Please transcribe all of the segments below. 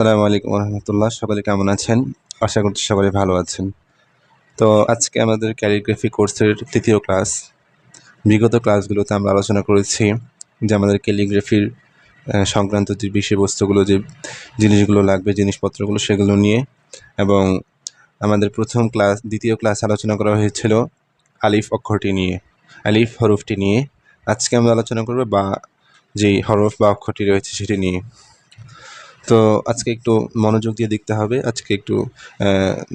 আসসালামু আলাইকুম রহমতুল্লাহ। সকলে কেমন আছেন? আশা করছি সকলে ভালো আছেন। তো আজকে আমাদের ক্যালিগ্রাফি কোর্সের তৃতীয় ক্লাস। বিগত ক্লাসগুলোতে আমরা আলোচনা করেছি যে আমাদের ক্যালিগ্রাফির সংক্রান্ত যে বিষয়বস্তুগুলো, যে জিনিসগুলো লাগবে, জিনিসপত্রগুলো, সেগুলো নিয়ে। এবং আমাদের দ্বিতীয় ক্লাস আলোচনা করা হয়েছিল আলিফ অক্ষরটি নিয়ে, আলিফ হরফটি নিয়ে। আজকে আমরা আলোচনা করব বা যেই হরফ বা অক্ষরটি রয়েছে সেটি নিয়ে। তো আজকে একটু মনোযোগ দিয়ে দেখতে হবে। আজকে একটু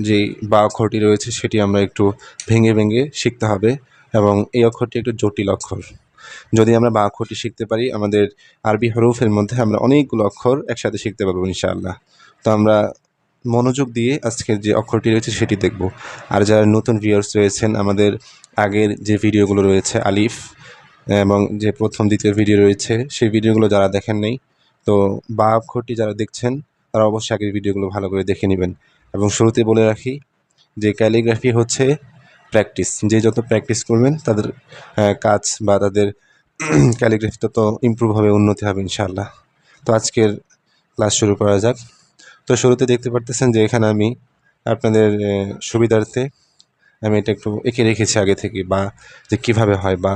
যেই বা অক্ষরটি রয়েছে সেটি আমরা একটু ভেঙে ভেঙে শিখতে হবে, এবং এই অক্ষরটি একটু জটিল অক্ষর। যদি আমরা বা অক্ষরটি শিখতে পারি, আমাদের আরবি হরফের মধ্যে আমরা অনেকগুলো অক্ষর একসাথে শিখতে পারবো ইনশাআল্লাহ। তো আমরা মনোযোগ দিয়ে আজকের যে অক্ষরটি রয়েছে সেটি দেখব। আর যারা নতুন ভিউয়ার্স রয়েছেন, আমাদের আগের যে ভিডিওগুলো রয়েছে আলিফ এবং যে প্রথম দ্বিতীয় ভিডিও রয়েছে, সেই ভিডিওগুলো যারা দেখেন নেই, তো বা অক্ষরটি যারা দেখছেন তারা অবশ্যই আগের ভিডিওগুলো ভালো করে দেখে নেবেন। এবং শুরুতে বলে রাখি যে ক্যালিগ্রাফি হচ্ছে প্র্যাকটিস। যে যত প্র্যাকটিস করবেন তাদের কাজ বা তাদের ক্যালিগ্রাফি তত ইমপ্রুভ হবে, উন্নতি হবে ইনশাআল্লাহ। তো আজকের ক্লাস শুরু করা যাক। তো শুরুতে দেখতে পারতেছেন যে এখানে আমি আপনাদের সুবিধার্থে আমি এটা একটু এঁকে রেখেছি আগে থেকে, বা যে কীভাবে হয় বা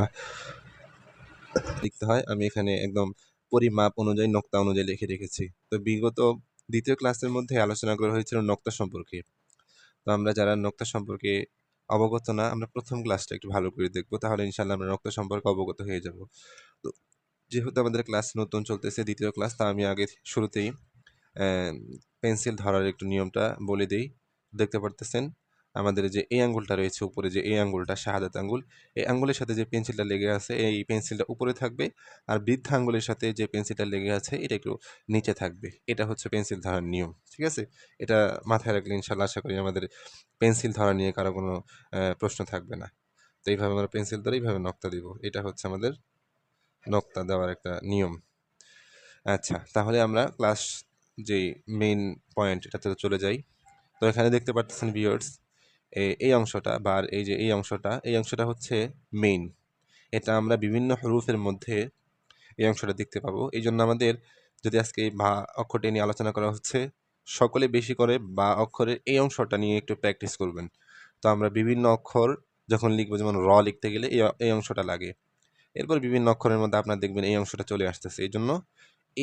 লিখতে হয় আমি এখানে একদম পরিমাপ অনুযায়ী, নক্তা অনুযায়ী লিখে রেখেছি। তো বিগত দ্বিতীয় ক্লাসের মধ্যে আলোচনা করা হয়েছিল নক্তা সম্পর্কে। তো আমরা যারা নক্তা সম্পর্কে অবগত না, আমরা প্রথম ক্লাসটা একটু ভালো করে দেখবো, তাহলে ইনশাআল্লাহ আমরা নক্তা সম্পর্কে অবগত হয়ে যাব। তো যেহেতু আমাদের ক্লাস নতুন চলতেছে, দ্বিতীয় ক্লাস, তা আমি আগে শুরুতেই পেন্সিল ধরার একটু নিয়মটা বলে দিই। দেখতে পারতেছেন আমাদের যে এই আঙ্গুলটা রয়েছে উপরে, যে এই আঙ্গুলটা শাহাদাত আঙ্গুল, এই আঙ্গুলের সাথে যে পেন্সিলটা লেগে আছে এই পেন্সিলটা উপরে থাকবে, আর বৃদ্ধা আঙ্গুলের সাথে যে পেন্সিলটা লেগে আছে এটা একটু নিচে থাকবে। এটা হচ্ছে পেন্সিল ধরার নিয়ম, ঠিক আছে? এটা মাথায় রাখলে ইনশাল্লাহ আশা করি আমাদের পেন্সিল ধরা নিয়ে কারো কোনো প্রশ্ন থাকবে না। তো এইভাবে আমরা পেন্সিল ধরে এইভাবে নক্তা দিব। এটা হচ্ছে আমাদের নক্তা দেওয়ার একটা নিয়ম। আচ্ছা, তাহলে আমরা ক্লাস যেই মেইন পয়েন্ট এটাতে চলে যাই। তো এখানে দেখতে পাচ্ছেন ভিউয়ার্স, এই অংশটা বা এই অংশটা হচ্ছে মেইন। এটা আমরা বিভিন্ন হরুফের মধ্যে এই অংশটা দেখতে পাবো। এই জন্য আমাদের, যদি আজকে এই বা অক্ষরটি নিয়ে আলোচনা করা হচ্ছে, সকলে বেশি করে বা অক্ষরের এই অংশটা নিয়ে একটু প্র্যাকটিস করবেন। তো আমরা বিভিন্ন অক্ষর যখন লিখবো, যেমন র লিখতে গেলে এই অংশটা লাগে। এরপর বিভিন্ন অক্ষরের মধ্যে আপনার দেখবেন এই অংশটা চলে আসতেছে। এই জন্য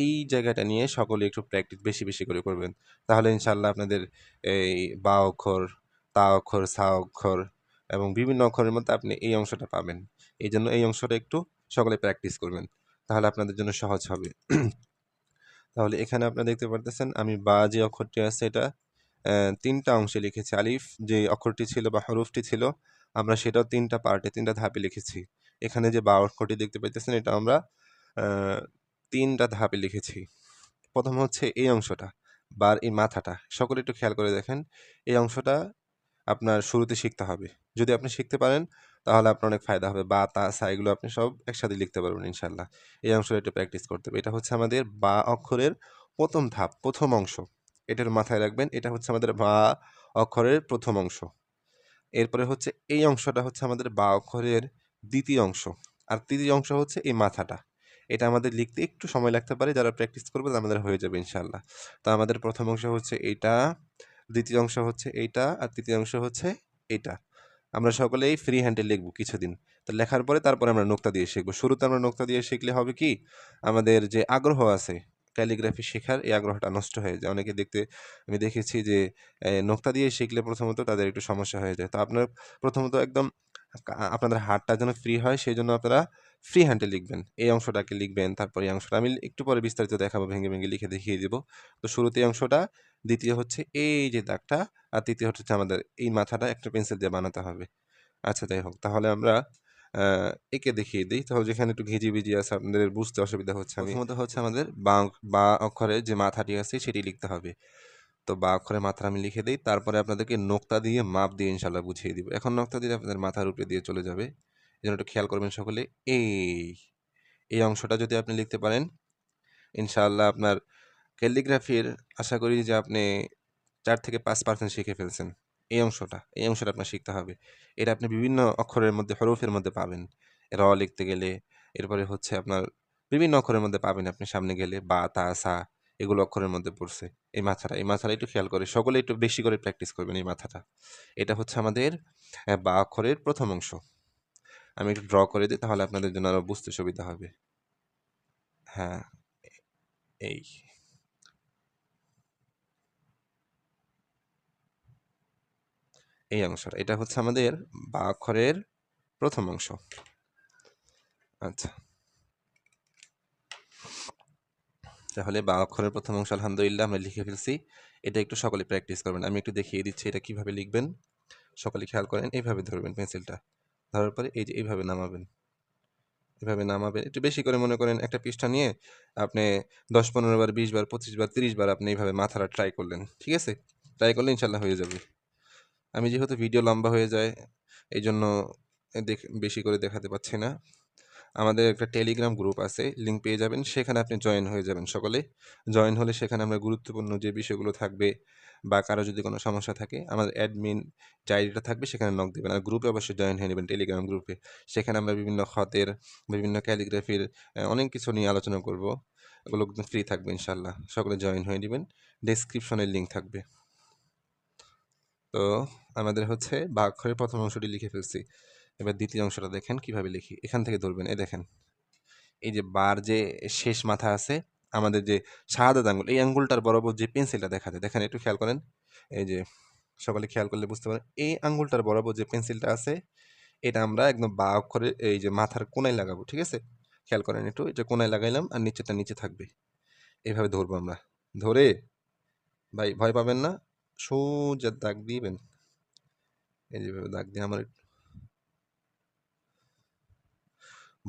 এই জায়গাটা নিয়ে সকলে একটু প্র্যাকটিস বেশি বেশি করে করবেন। তাহলে ইনশাআল্লাহ আপনাদের এই বা অক্ষর, তা অক্ষর, সা অক্ষর এবং বিভিন্ন অক্ষরের মধ্যে আপনি এই অংশটা পাবেন। এই জন্য এই অংশটা একটু সকলে প্র্যাকটিস করবেন, তাহলে আপনাদের জন্য সহজ হবে। তাহলে এখানে আপনারা দেখতে পারতেছেন আমি বা যে অক্ষরটি আছে এটা তিনটা অংশে লিখেছি। আলিফ যে অক্ষরটি ছিল বা হরফটি ছিল, আমরা সেটাও তিনটা পার্টে, তিনটা ধাপে লিখেছি। এখানে যে বা অক্ষরটি দেখতে পাইতেছেন এটা আমরা তিনটা ধাপে লিখেছি। প্রথম হচ্ছে এই অংশটা, বার এই মাথাটা, সকলে একটু খেয়াল করে দেখেন। এই অংশটা আপনার শুরুতে শিখতে হবে। যদি আপনি শিখতে পারেন তাহলে আপনার অনেক ফায়দা হবে। বা, তা, সা এগুলো আপনি সব একসাথে লিখতে পারবেন ইনশাআল্লাহ। এই অংশটা একটু প্র্যাকটিস করতে হবে। এটা হচ্ছে আমাদের বা অক্ষরের প্রথম ধাপ, প্রথম অংশ। এটার মাথায় রাখবেন, এটা হচ্ছে আমাদের বা অক্ষরের প্রথম অংশ। এরপরে হচ্ছে এই অংশটা হচ্ছে আমাদের বা অক্ষরের দ্বিতীয় অংশ। আর তৃতীয় অংশ হচ্ছে এই মাথাটা। এটা আমাদের লিখতে একটু সময় লাগতে পারে, যারা প্র্যাকটিস করবে আমাদের হয়ে যাবে ইনশাআল্লাহ। তো আমাদের প্রথম অংশ হচ্ছে এইটা, দ্বিতীয় অংশ হচ্ছে এইটা, আর তৃতীয় অংশ হচ্ছে এইটা। আমরা সকলেই ফ্রি হ্যান্ডে লিখবো কিছুদিন। তো লেখার পরে তারপরে আমরা নোক্তা দিয়ে শিখবো। শুরুতে আমরা নোক্তা দিয়ে শিখলে হবে কি, আমাদের যে আগ্রহ আছে ক্যালিগ্রাফি শেখার, এই আগ্রহটা নষ্ট হয়ে যায়। অনেকে আমি দেখেছি যে নোক্তা দিয়ে শিখলে প্রথমত তাদের একটু সমস্যা হয়ে যায়। তো আপনার প্রথমত একদম আপনাদের হাতটা যেন ফ্রি হয়, সেই জন্য আপনারা ফ্রি হ্যান্ডে লিখবেন। এই অংশটাকে লিখবেন, তারপর এই অংশটা আমি একটু পরে বিস্তারিত দেখাবো, ভেঙে ভেঙে লিখে দেখিয়ে দিব। তো শুরুতে এই অংশটা, দ্বিতীয় হচ্ছে এই যে দাগটা, আর তৃতীয় হচ্ছে আমাদের এই মাথাটা একটা পেন্সিল দিয়ে বানাতে হবে। আচ্ছা, যাই হোক, তাহলে আমরা এঁকে দেখিয়ে দিই। তাহলে যেখানে একটু ঘিজিবিজি আছে, আপনাদের বুঝতে অসুবিধা হচ্ছে, প্রথমত হচ্ছে আমাদের বা অক্ষরে যে মাথাটি আছে সেটি লিখতে হবে। তো বা অক্ষরে মাথা আমি লিখে দিই, তারপরে আপনাদেরকে নোক্তা দিয়ে মাপ দিয়ে ইনশাল্লাহ বুঝিয়ে দিব। এখন নোক্তা দিয়ে আপনাদের মাথার উপরে দিয়ে চলে যাবে, এই জন্য একটু খেয়াল করবেন সকলে। এই এই অংশটা যদি আপনি লিখতে পারেন, ইনশাআল্লাহ আপনার ক্যালিগ্রাফির আশা করি যে আপনি 4 থেকে 5% শিখে ফেলছেন। এই অংশটা আপনার শিখতে হবে। এটা আপনি বিভিন্ন অক্ষরের মধ্যে, হরফের মধ্যে পাবেন। র লিখতে গেলে, এরপরে হচ্ছে আপনার বিভিন্ন অক্ষরের মধ্যে পাবেন আপনি সামনে গেলে, বা, তা, সা এগুলো অক্ষরের মধ্যে পড়ছে। এই মাথাটা একটু খেয়াল করে সকলে একটু বেশি করে প্র্যাকটিস করবেন এই মাথাটা। এটা হচ্ছে আমাদের বা অক্ষরের প্রথম অংশ। আমি একটু ড্র করে দিই, তাহলে আপনাদের জন্য আরো বুঝতে সুবিধা হবে। হ্যাঁ, এই এই অংশটা, এটা হচ্ছে আমাদের বা অক্ষরের প্রথম অংশ। আচ্ছা, তাহলে বা অক্ষরের প্রথম অংশ আলহামদুলিল্লাহ আমরা লিখে ফেলছি। এটা একটু সকলে প্র্যাকটিস করবেন। আমি একটু দেখিয়ে দিচ্ছি এটা কিভাবে লিখবেন। সকলে খেয়াল করেন, এইভাবে ধরবেন পেন্সিলটা, ধরার পরে এই যে এইভাবে নামাবেন, এভাবে নামাবেন। একটু বেশি করে মনে করেন একটা পৃষ্ঠা নিয়ে আপনি 10-15 বার, 20 বার, 25 বার, 30 বার আপনি এইভাবে মাথাটা ট্রাই করলেন, ঠিক আছে? ট্রাই করলে ইনশাল্লাহ হয়ে যাবে। আমি যেহেতু ভিডিও লম্বা হয়ে যায়, এই জন্য বেশি করে দেখাতে পাচ্ছি না। আমাদের একটা টেলিগ্রাম গ্রুপ আছে, লিঙ্ক পেয়ে যাবেন, সেখানে আপনি জয়েন হয়ে যাবেন। সকলে জয়েন হলে সেখানে আমরা গুরুত্বপূর্ণ যে বিষয়গুলো থাকবে বা কারো যদি কোনো সমস্যা থাকে, আমাদের অ্যাডমিন যে আইডিটা থাকবে সেখানে নক দেবেন। আর গ্রুপে অবশ্যই জয়েন হয়ে নেবেন, টেলিগ্রাম গ্রুপে। সেখানে আমরা বিভিন্ন খতের, বিভিন্ন ক্যালিগ্রাফির অনেক কিছু নিয়ে আলোচনা করব। এগুলো ফ্রি থাকবে ইনশাল্লাহ, সকলে জয়েন হয়ে নেবেন। ডেসক্রিপশনের লিঙ্ক থাকবে। তো আমাদের হচ্ছে বা অক্ষরের প্রথম অংশটি লিখে ফেলছি। এবার দ্বিতীয় অংশটা দেখেন কিভাবে লিখি। এখান থেকে ধরবেন, এই দেখেন, এই যে বার যে শেষ মাথা আছে, আমাদের যে শাহাদাত আঙ্গুল, এই আঙ্গুলটার বরাবর যে পেন্সিলটা দেখা যায়, দেখেন একটু খেয়াল করেন। এই যে সকলে খেয়াল করলে বুঝতে পারেন, এই আঙ্গুলটার বরাবর যে পেন্সিলটা আছে, এটা আমরা একদম বা অক্ষরে এই যে মাথার কোনায় লাগাবো, ঠিক আছে? খেয়াল করেন একটু, এটা কোনায় লাগাইলাম আর নিচেটা নিচে থাকবে। এইভাবে ধরবো আমরা। ধরে ভাই ভয় পাবেন না, সোজা দাগ দিবেন। এই যেভাবে দাগ দিয়ে আমার,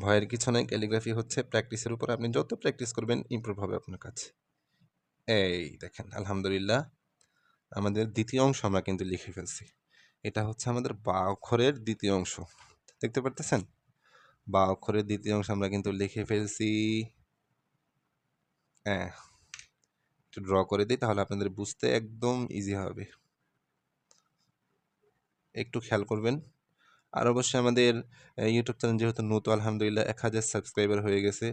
ভয়ের কিছু নাই। ক্যালিগ্রাফি হচ্ছে প্র্যাকটিসের উপর, আপনি যত প্র্যাকটিস করবেন ইমপ্রুভ হবে আপনার কাছে। এই দেখেন আলহামদুলিল্লাহ, আমাদের দ্বিতীয় অংশ আমরা কিন্তু লিখে ফেলছি। এটা হচ্ছে আমাদের বা অক্ষরের দ্বিতীয় অংশ, দেখতে পারতেছেন? বা অক্ষরের দ্বিতীয় অংশ আমরা কিন্তু লিখে ফেলছি। হ্যাঁ, একটু ড্র করে দিই, তাহলে আপনাদের বুঝতে একদম ইজি হবে। একটু খেয়াল করবেন। আর অবশ্যই আমাদের ইউটিউব চ্যানেল যেহেতু নতুন, আলহামদুলিল্লাহ 1000 সাবস্ক্রাইবার হয়ে গেছে।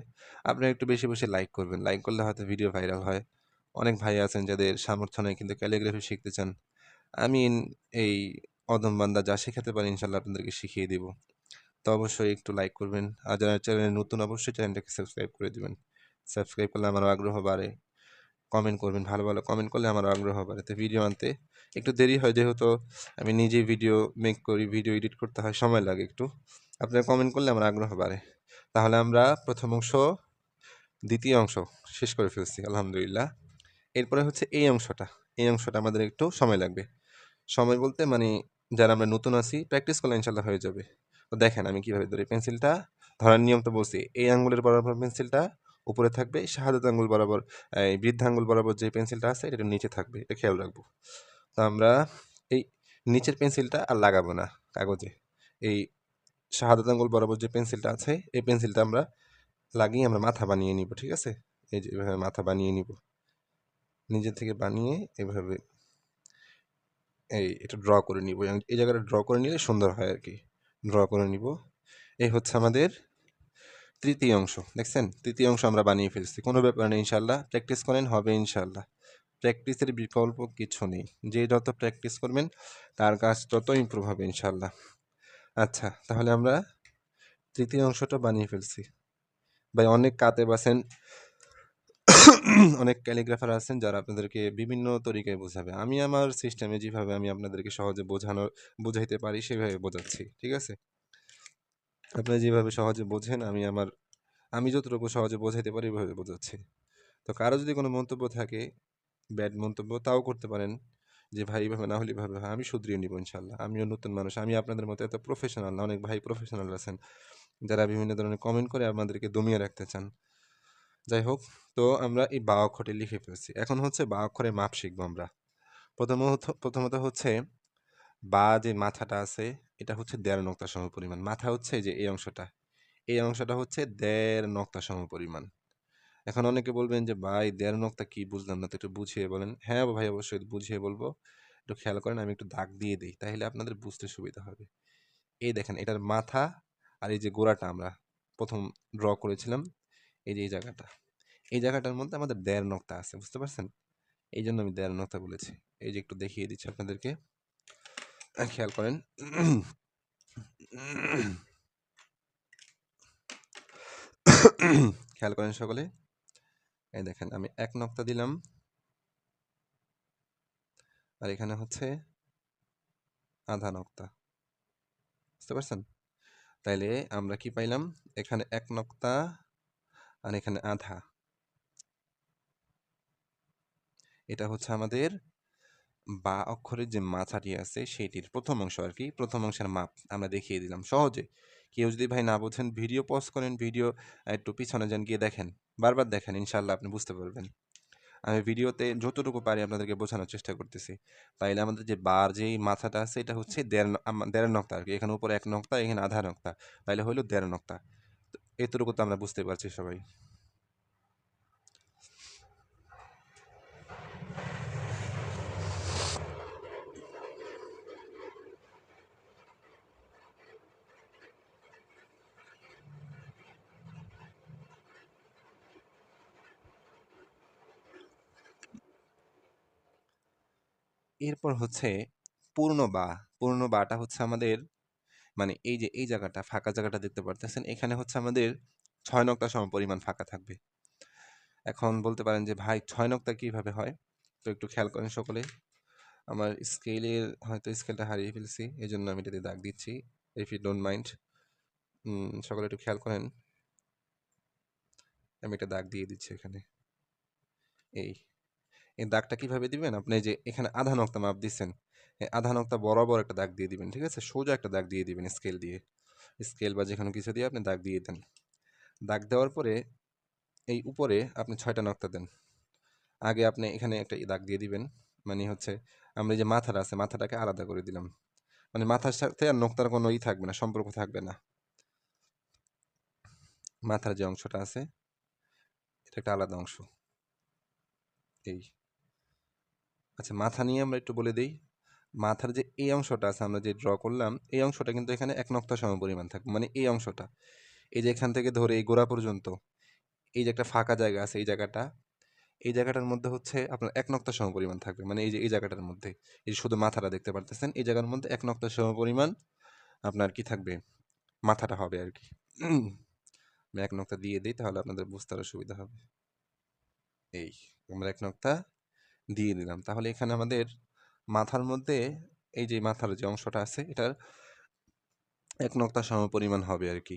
আপনারা একটু বেশি বেশি লাইক করবেন, লাইক করলে হয়তো ভিডিও ভাইরাল হয়। অনেক ভাই আছেন যাদের সামর্থ্য নেই কিন্তু ক্যালিগ্রাফি শিখতে চান। আমি এই অদম বান্দা যা শেখাতে পারি ইনশাল্লাহ আপনাদেরকে শিখিয়ে দিব। তো অবশ্যই একটু লাইক করবেন, আর যারা চ্যানেলে নতুন অবশ্যই চ্যানেলটাকে সাবস্ক্রাইব করে দিবেন। সাবস্ক্রাইব করলে আমার আগ্রহ বাড়ে। কমেন্ট করবেন, ভালো ভালো কমেন্ট করলে আমার আগ্রহ বাড়ে। তো ভিডিও আনতে একটু দেরি হয়, যেহেতু আমি নিজেই ভিডিও মেক করি, ভিডিও এডিট করতে হয়, সময় লাগে একটু। আপনারা কমেন্ট করলে আমার আগ্রহ বাড়ে। তাহলে আমরা প্রথম অংশ দ্বিতীয় অংশ শেষ করে ফেলছি আলহামদুলিল্লাহ। এরপরে হচ্ছে এই অংশটা আমাদের একটু সময় লাগবে। সময় বলতে মানে যারা আমরা নতুন আছি, প্র্যাকটিস করলে ইনশাল্লাহ হয়ে যাবে। তো দেখেন আমি কিভাবে ধরি পেন্সিলটা। ধরার নিয়ম তো বলছি, এই আঙ্গুলের বরাবর পেন্সিলটা উপরে থাকবে, শাহাদাত আঙ্গুল বরাবর, এই বৃদ্ধা আঙ্গুল বরাবর যে পেন্সিলটা আছে এটা নিচে থাকবে, এটা খেয়াল রাখবো। তো আমরা এই নিচের পেন্সিলটা আর লাগাবো না কাগজে। এই শাহাদাত আঙ্গুল বরাবর যে পেন্সিলটা আছে, এই পেন্সিলটা আমরা লাগিয়ে আমরা মাথা বানিয়ে নিব, ঠিক আছে? এই যে এভাবে মাথা বানিয়ে নিব, নিজে থেকে বানিয়ে এভাবে এটা ড্র করে নিব। এই জায়গাটা ড্র করে নিলে সুন্দর হয় আর কি। ড্র করে নিব। এই হচ্ছে আমাদের তৃতীয় অংশ, দেখছেন? তৃতীয় অংশ আমরা বানিয়ে ফেলছি, কোনো ব্যাপার নেই ইনশাল্লাহ। প্র্যাকটিস করেন, হবে ইনশাল্লাহ। প্র্যাকটিসের বিকল্প কিছু নেই, যে যত প্র্যাকটিস করবেন তার কাজ তত ইমপ্রুভ হবে ইনশাল্লাহ। আচ্ছা, তাহলে আমরা তৃতীয় অংশটা বানিয়ে ফেলছি। ভাই অনেক কাতেব আছেন, অনেক ক্যালিগ্রাফার আছেন যারা আপনাদেরকে বিভিন্ন তরিকায় বোঝাবে। আমি আমার সিস্টেমে যেভাবে আমি আপনাদেরকে সহজে বোঝাইতে পারি সেভাবে বোঝাচ্ছি, ঠিক আছে? আপনারা যেভাবে সহজে বোঝেন, আমি যতটুকু সহজে বোঝাইতে পারি ওইভাবে বোঝাচ্ছি। তো কারো যদি কোনো মন্তব্য থাকে, ব্যাড মন্তব্য, তাও করতে পারেন যে ভাই এভাবে না হলে এভাবে হয়, আমি শুধরিয়ে নিব ইনশাল্লাহ। আমিও নতুন মানুষ, আমি আপনাদের মতো এত প্রফেশনাল না। অনেক ভাই প্রফেশনাল আছেন যারা বিভিন্ন ধরনের কমেন্ট করে আমাদেরকে দমিয়ে রাখতে চান। যাই হোক, তো আমরা এই বা অক্ষরটি লিখে ফেলছি। এখন হচ্ছে বা অক্ষরের মাপ শিখবো আমরা। প্রথমত হচ্ছে বা যে মাথাটা আছে, এটা হচ্ছে 1.5 নক্তা সম পরিমাণ। মাথা হচ্ছে যে এই অংশটা হচ্ছে 1.5 নক্তা সম পরিমাণ। এখন অনেকে বলবেন যে ভাই 1.5 নক্তা কি, বুঝলাম না তো, একটু বুঝিয়ে বলেন। হ্যাঁ ভাই, অবশ্যই বুঝিয়ে বলবো। একটু খেয়াল করেন, আমি একটু দাগ দিয়ে দিই, তাহলে আপনাদের বুঝতে সুবিধা হবে। এই দেখেন, এটার মাথা আর এই যে গোড়াটা আমরা প্রথম ড্র করেছিলাম, এই যে এই জায়গাটা, এই জায়গাটার মধ্যে আমাদের দেড় নক্তা আছে, বুঝতে পারছেন? এই জন্য আমি দেড় নক্তা বলেছি। এই যে একটু দেখিয়ে দিচ্ছি আপনাদেরকে, খেয়াল করেন। খেয়াল করেন সকলে, এই দেখেন আমি এক নক্তা দিলাম, আর এখানে হচ্ছে আধা নক্তা, বুঝতে পারছেন? তাইলে আমরা কি পাইলাম, এখানে এক নক্তা আর এখানে আধা। এটা হচ্ছে আমাদের বা অক্ষরের যে মাথাটি আছে সেটির প্রথম অংশ আর কি, প্রথম অংশের মাপ আমরা দেখিয়ে দিলাম সহজে। কেউ যদি ভাই না বোঝেন, ভিডিও পজ করেন, ভিডিও একটু পিছনে যান, গিয়ে দেখেন, বারবার দেখেন, ইনশাল্লাহ আপনি বুঝতে পারবেন। আমি ভিডিওতে যতটুকু পারি আপনাদেরকে বোঝানোর চেষ্টা করতেছি। তাইলে আমাদের যে বার যেই মাথাটা আছে এটা হচ্ছে দেড় নক্তা আর কি, এখানে উপরে এক নক্তা, এখানে আধা নক্তা, তাইলে হইলো দেড় নক্তা। এতটুকু তো আমরা বুঝতে পারছি সবাই। এরপর হচ্ছে পূর্ণ বা। পূর্ণ বাটা হচ্ছে আমাদের, মানে এই যে এই জায়গাটা ফাঁকা জায়গাটা দেখতে পারতেছেন, এখানে হচ্ছে আমাদের 6 নক্তা সম পরিমাণ ফাঁকা থাকবে। এখন বলতে পারেন যে ভাই 6 নক্তা কিভাবে হয়? তো একটু খেয়াল করেন সকলে। আমার স্কেলের হয়তো স্কেলটা হারিয়ে ফেলছি, এই জন্য আমি এটাতে দাগ দিচ্ছি, ইফ ইউ ডোন্ট মাইন্ড। সকলে একটু খেয়াল করেন, আমি একটা দাগ দিয়ে দিচ্ছি এখানে। এই এই দাগটা কিভাবে দিবেন? আপনি যে এখানে আধা নক্তা মাপ দিচ্ছেন, আধা নক্তা বরাবর একটা দাগ দিয়ে দিবেন, ঠিক আছে? সোজা একটা দাগ দিয়ে দিবেন স্কেল দিয়ে, স্কেল বা যেখানে কিছু দিয়ে আপনি দাগ দিয়ে দেন। দাগ দেওয়ার পরে এই উপরে আপনি 6টা নক্তা দেন। আগে আপনি এখানে একটা দাগ দিয়ে দিবেন, মানে হচ্ছে আমরা যে মাথাটা আছে মাথাটাকে আলাদা করে দিলাম, মানে মাথার সাথে আর নক্তার কোনো থাকবে না, সম্পর্ক থাকবে না। মাথার যে অংশটা আছে এটা একটা আলাদা অংশ। এই আচ্ছা, মাথা নিয়ে আমরা একটু বলে দিই। মাথার যে এই অংশটা আছে আমরা যে ড্র করলাম, এই অংশটা কিন্তু এখানে এক নক্তা সম পরিমাণ থাকবে, মানে এই অংশটা, এই যে এখান থেকে ধরে এই গোড়া পর্যন্ত এই যে একটা ফাঁকা জায়গা আছে, এই জায়গাটা, এই জায়গাটার মধ্যে হচ্ছে আপনার এক নক্তা সম পরিমাণ থাকবে, মানে এই যে এই জায়গাটার মধ্যে, এই যে শুধু মাথাটা দেখতে পারতেছেন, এই জায়গার মধ্যে এক নক্তা সম পরিমাণ আপনার কি থাকবে, মাথাটা হবে আর কি। আমি এক নক্তা দিয়ে দিই, তাহলে আপনাদের বুঝতে আরো সুবিধা হবে। এই আমরা এক নক্তা দিয়ে দিলাম, তাহলে এখানে আমাদের মাথার মধ্যে এই যে মাথার যে অংশটা আছে এটার এক নক্তা সম পরিমাণ হবে আর কি,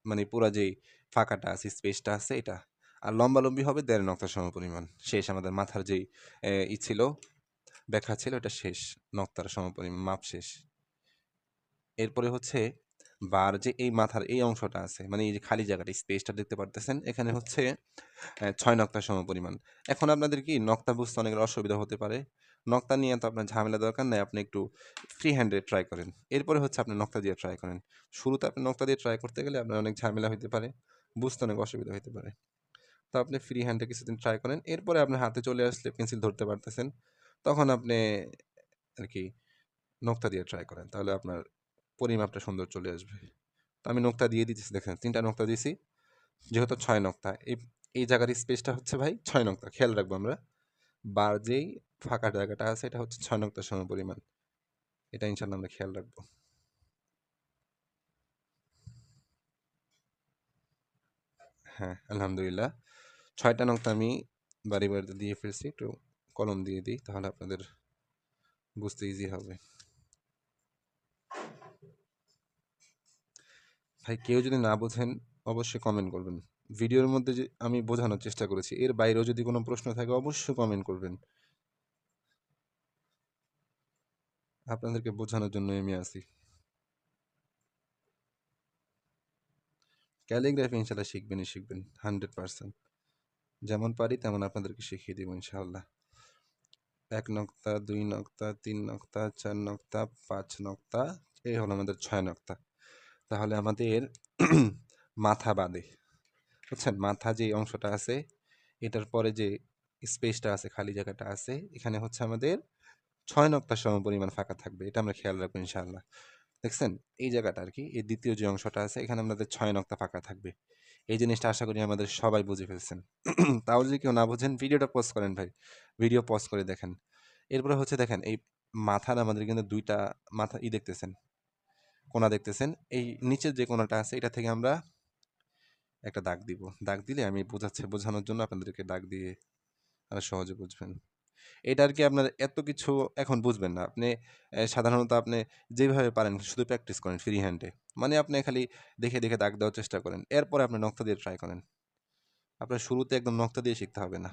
মানে পুরা যেই ফাঁকাটা আছে, স্পেসটা আছে এটা। আর লম্বালম্বি হবে দেড় নক্তা সম পরিমাণ। শেষ আমাদের মাথার যেই ই ছিল, ব্যাখ্যা ছিল, এটা শেষ, নক্তার সম পরিমাণ মাপ শেষ। এরপরে হচ্ছে বার যে এই মাথার এই অংশটা আছে, মানে এই যে খালি জায়গাটা স্পেসটা দেখতে পারতেছেন, এখানে হচ্ছে 6 নক্তা সম পরিমাণ। এখন আপনাদের কি নক্তা বুঝতে অনেকের অসুবিধা হতে পারে, নক্তা নিয়ে তো আপনার ঝামেলা দরকার নাই, আপনি একটু ফ্রি হ্যান্ডে ট্রাই করেন, এরপরে হচ্ছে আপনি নক্তা দিয়ে ট্রাই করেন। শুরুতে আপনি নক্তা দিয়ে ট্রাই করতে গেলে আপনার অনেক ঝামেলা হতে পারে, বুঝতে অনেক অসুবিধা হতে পারে। তো আপনি ফ্রি হ্যান্ডে কিছুদিন ট্রাই করেন, এরপরে আপনার হাতে চলে আসলে পেন্সিল ধরতে পারতেছেন, তখন আপনি আর কি নক্তা দিয়ে ট্রাই করেন, তাহলে আপনার পরিমাপটা সুন্দর চলে আসবে। তো আমি নক্তা দিয়ে দিচ্ছি, দেখেন 3টা নক্তা দিয়েছি, যেহেতু 6 নক্তা, এই এই জায়গার স্পেসটা হচ্ছে ভাই 6 নক্তা, খেয়াল রাখবো আমরা। বার যেই ফাঁকা জায়গাটা আছে এটা হচ্ছে 6 নক্তার সম পরিমাণ, এটা ইনশাল্লাহ আমরা খেয়াল রাখবো। হ্যাঁ আলহামদুলিল্লাহ, 6টা নক্তা আমি বাড়ি বাড়িতে দিয়ে ফেলছি, একটু কলম দিয়ে দিই তাহলে আপনাদের বুঝতে ইজি হবে। ভাই কেউ যদি না বোঝেন অবশ্যই কমেন্ট করবেন, ভিডিওর মধ্যে যে আমি বোঝানোর চেষ্টা করেছি এর বাইরেও যদি কোনো প্রশ্ন থাকে অবশ্যই কমেন্ট করবেন, আপনাদেরকে বোঝানোর জন্য আমি আছি। ক্যালিগ্রাফি ইনশাল্লাহ শিখবেনই শিখবেন, 100%। যেমন পারি তেমন আপনাদেরকে শিখিয়ে দেবো ইনশাআল্লাহ। 1 নক্তা, 2 নক্তা, 3 নক্তা, 4 নক্তা, 5 নক্তা, এই হলো আমাদের 6 নক্তা। তাহলে আমাদের মাথা বাদে, বুঝছেন, মাথা যে অংশটা আছে এটার পরে যে স্পেসটা আছে, খালি জায়গাটা আছে, এখানে হচ্ছে আমাদের 6 নক্তার সম পরিমাণ ফাঁকা থাকবে, এটা আমরা খেয়াল রাখবো ইনশাআল্লাহ। দেখছেন এই জায়গাটা আর কি, এই দ্বিতীয় যে অংশটা আছে এখানে আমাদের 6 নক্তা ফাঁকা থাকবে। এই জিনিসটা আশা করি আমাদের সবাই বুঝে ফেলছেন। তাও যদি কেউ না বুঝেন ভিডিওটা পজ করেন ভাই, ভিডিও পজ করে দেখেন। এরপরে হচ্ছে দেখেন এই মাথার আমাদের কিন্তু ২ টা মাথা দেখতেছেন, কোণা দেখতেছেন। এই নিচের যে কোণাটা আছে এটা থেকে আমরা একটা দাগ দিব। দাগ দিলে আমি বোঝানোর জন্য আপনাদেরকে দাগ দিয়ে আরো সহজে বুঝবেন। এটা আরকি আপনার এত কিছু এখন বুঝবেন না। আপনি সাধারণত আপনি যেভাবে পারেন শুধু প্র্যাকটিস করেন ফ্রি হ্যান্ডে। মানে আপনি খালি দেখে, দেখে দাগ দেওয়ার চেষ্টা করেন। এরপরে আপনি নক্তা দিয়ে ট্রাই করেন। আপনার শুরুতে একদম নক্তা দিয়ে শিখতে হবে না।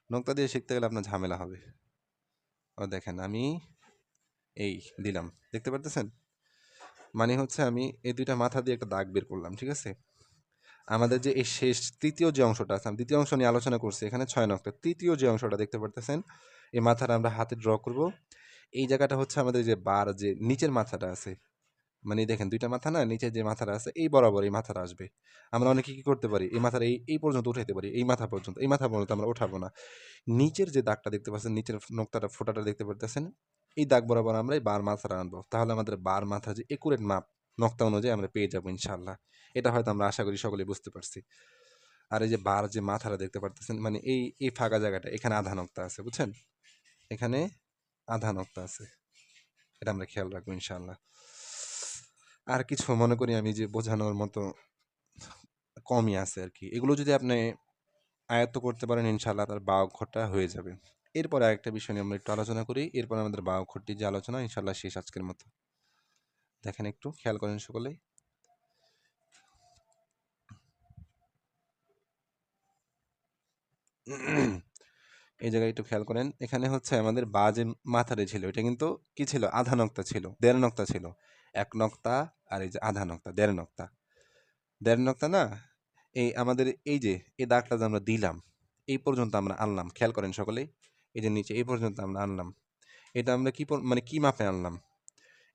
নক্তা দিয়ে শিখতে গেলে আপনার ঝামেলা হবে। দেখেন আমি এই দিলাম। দেখতে পারতেছেন? মানে হচ্ছে আমি এই ২ টা মাথা দিয়ে একটা দাগ বের করলাম। ঠিক আছে? আমাদের যে এই শেষ তৃতীয় যে অংশটা আছে, আমি দ্বিতীয় অংশ নিয়ে আলোচনা করছি। এখানে ৬ নক্তা। তৃতীয় যে অংশটা দেখতে পারতেছেন, এই মাথাটা আমরা হাতে ড্র করব। এই জায়গাটা হচ্ছে আমাদের যে বার যে নিচের মাথাটা আছে, মানে দেখেন ২ টা মাথা না, নিচের যে মাথাটা আছে এই বরাবর এই মাথাটা আসবে। আমরা অনেকে কি করতে পারি? এই মাথার এই পর্যন্ত উঠাইতে পারি। এই মাথা পর্যন্ত। এই মাথা পর্যন্ত আমরা উঠাবো না। নিচের যে দাগটা দেখতে পাচ্ছেন, নিচের নোক্তাটা ফোঁটাটা দেখতে পারতেছেন, এই দাগ বরাবর আমরা এই বার মাথাটা আনবো। তাহলে আমাদের বার মাথা যে একুরেট মাপ নক্তা অনুযায়ী আমরা পেয়ে যাবো ইনশাআল্লাহ। এটা হয়তো আমরা আশা করি সকলেই বুঝতে পারছি। আর এই যে বার যে মাথাটা দেখতে পারতেছেন, মানে এই ফাঁকা জায়গাটা এখানে আধা নক্তা আছে, বুঝছেন? এখানে আধা নক্তা আছে। এটা আমরা খেয়াল রাখবো ইনশাআল্লাহ। আর কিছু মনে করি আমি যে বোঝানোর মতো কমই আছে আরকি। এগুলো যদি আপনি আয়ত্ত করতে পারেন ইনশাআল্লাহ তার বা অক্ষরটা হয়ে যাবে। এরপরে আরেকটা বিষয় নিয়ে আমরা একটু আলোচনা করি। এরপরে আমাদের বা অক্ষরটির যে আলোচনা ইনশাআল্লাহ শেষ আজকের মতো। দেখেন একটু খেয়াল করেন সকলেই। এই জায়গায় একটু খেয়াল করেন। এখানে হচ্ছে আমাদের বা যে মাথাটা ছিল এটা কিন্তু কি ছিল? আধা নক্তা ছিল, ১.৫ নক্তা ছিল। ১ নক্তা আর এই যে আধা নক্তা, ১.৫ নক্তা। ১.৫ নক্তা না? এই আমাদের এই যে এই দাগটা যে আমরা দিলাম, এই পর্যন্ত আমরা আনলাম। খেয়াল করেন সকলেই। এই যে নিচে এই পর্যন্ত আমরা আনলাম। এটা আমরা মানে কি মাপে আনলাম?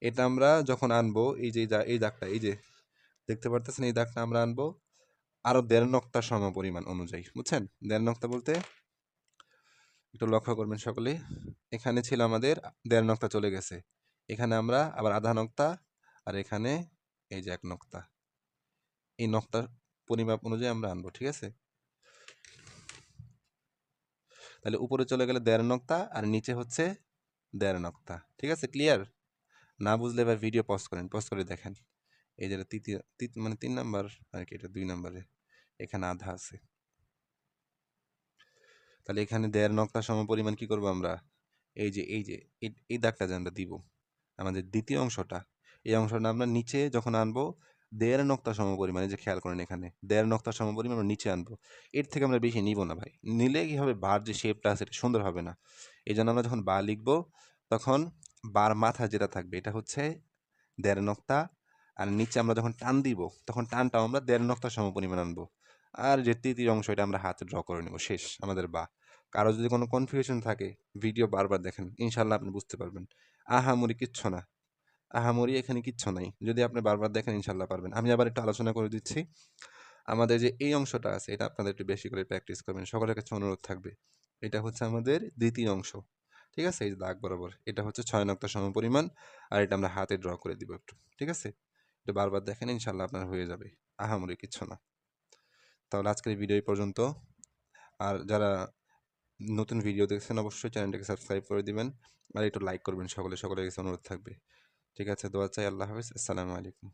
এটা আমরা যখন আনবো এই যে এই দাগটা এই যে দেখতে পারতেছেন এই দাগটা আমরা আনবো আরো ১.৫ নক্তা সমপরিমাণ অনুযায়ী। বুঝছেন? ১.৫ নক্তা বলতে একটু লক্ষ্য করবেন সকলেই। এখানে ছিল আমাদের ১.৫ নক্তা চলে গেছে। এখানে আমরা আবার আধা নক্তা আর এখানে এই যে ১ নক্তা। এই নক্তার পরিমাপ অনুযায়ী আমরা আনবো। ঠিক আছে? তাহলে উপরে চলে গেলে ১.৫ নক্তা আর নিচে হচ্ছে ১.৫ নক্তা। ঠিক আছে? ক্লিয়ার? না বুঝলে এবার ভিডিও পজ করেন। পজ করে দেখেন। এই যে তৃতীয় মানে ৩ নাম্বার আরকি, এটা ২ নাম্বারে। এখানে আধা আছে। তাহলে এখানে ১.৫ নক্তা সমপরিমাণ কি করবো আমরা? এই যে এই দাগটা যে আমরা দিব, আমাদের দ্বিতীয় অংশটা, এই অংশটা আমরা নিচে যখন আনবো ১.৫ নক্তা সমপরিমাণ, এই যে খেয়াল করেন এখানে ১.৫ নক্তা সমপরিমাণ আমরা নিচে আনবো। এর থেকে আমরা বেশি নিব না ভাই। নিলে কি হবে? বার যে শেপটা আছে এটা সুন্দর হবে না। এজন্য আমরা যখন বা লিখবো তখন বার মাথা যেটা থাকবে এটা হচ্ছে ১.৫ নক্তা আর নিচে আমরা যখন টান দিব তখন টানটাও আমরা ১.৫ নক্তা সমপরিমাণ আনবো। আর যে তৃতীয় অংশ এটা আমরা হাতে ড্র করে নেব। শেষ আমাদের বা। কারো যদি কোনো কনফিউশন থাকে ভিডিও বারবার দেখেন। ইনশাআল্লাহ আপনি বুঝতে পারবেন। আহামরি কিচ্ছু না। আহামরি এখানে কিচ্ছু নাই। যদি আপনি বারবার দেখেন ইনশাআল্লাহ পারবেন। আমি আবার একটু আলোচনা করে দিচ্ছি। আমাদের যে এই অংশটা আছে এটা আপনাদের একটু বেশি করে প্র্যাকটিস করবেন। সকলের কাছে অনুরোধ থাকবে। এটা হচ্ছে আমাদের দ্বিতীয় অংশ। ঠিক আছে? এই যে দাগ বরাবর। এটা হচ্ছে ৬ নক্তা সমপরিমাণ আর এটা আমরা হাতে ড্র করে দিব একটু। ঠিক আছে? একটু বারবার দেখেন ইনশাআল্লাহ আপনার হয়ে যাবে। আহামরি কিচ্ছু না। তাহলে আজকের এই ভিডিও এই পর্যন্ত। আর যারা নতুন ভিডিও দেখছেন অবশ্যই চ্যানেলটাকে সাবস্ক্রাইব করে দিবেন। আর একটু লাইক করবেন সকলের কাছে অনুরোধ থাকবে। ঠিক আছে? দোয়া চাই। আল্লাহ হাফেজ। আসসালামু আলাইকুম।